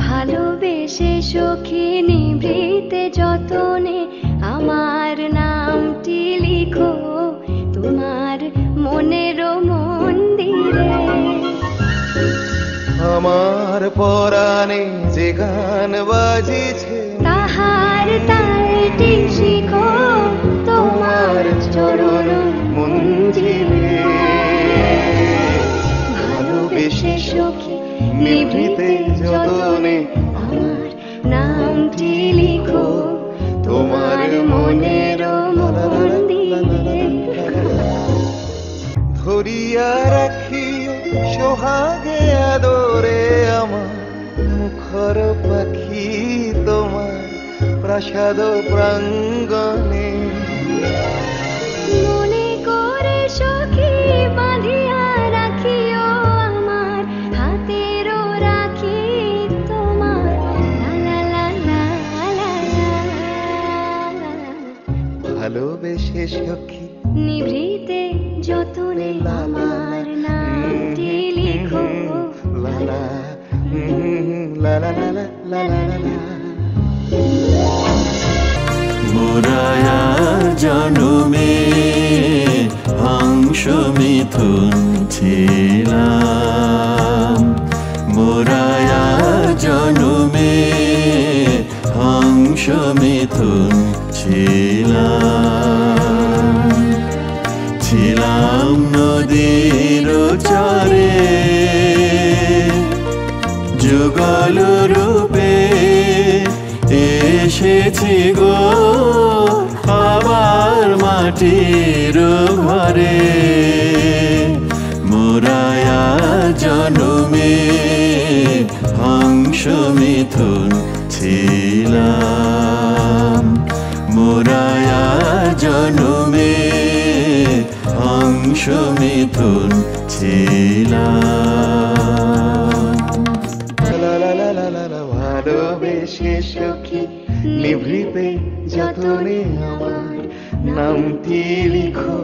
ভালোবেসে সখী নিভৃতে যতনে আমার নামটি লিখো তোমার মনের মন্দিরে। আমার পরাণে যে গান বাজিছে তাহার তালটি শিখো তোমার চরণ মঞ্জিরে। ভালোবেসে সখী নিভৃতে যতনে আমার নামটি লিখো তোমার মনের মন্দিরে। ধরিয়া রাখি সোহাগে আদরে আমার মুখর পাখি তোমার প্রাসাদ প্রাঙ্গণে। মনে করে সখী বাঁধিয়া রাখিও আমার হাতেরও রাখি তোমার লা লা লা লা লা। ভালোবেসে সখী নিভৃতে যতনে আমার নামটি লিখো লা লা লা লা লা লা লা লা। মোরায়া জনমে হংস মিথুন ছিলাম, মোরায়া জনমে হংস মিথুন ছিলাম। ছিলাম নদীর চরে যুগল রূপে এসেছি গো আবার মাটির ঘরে। মোরায়া জনমে হংস মিথুন ছিলাম, মোরায়া জনমে হংস মিথুন ছিলাম। ভালোবেসে সখী নিভৃতে যতনে আমার নামটি লিখো।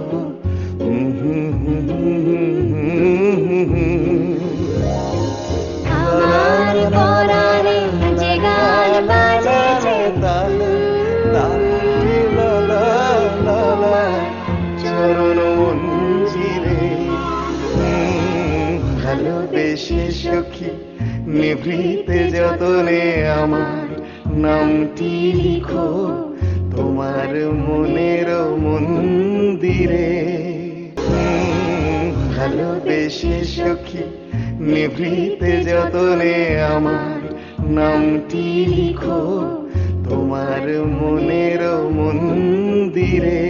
আমার পরাণে যে গান বাজেছে চরণ মঞ্জিরে। ভালোবেসে সখী নিভৃতে যতনে আমার নামটি লিখো তোমার মনের মন্দিরে। ভালোবেসে সখী নিভৃতে যতনে আমার নামটি লিখো তোমার মনের মন্দিরে।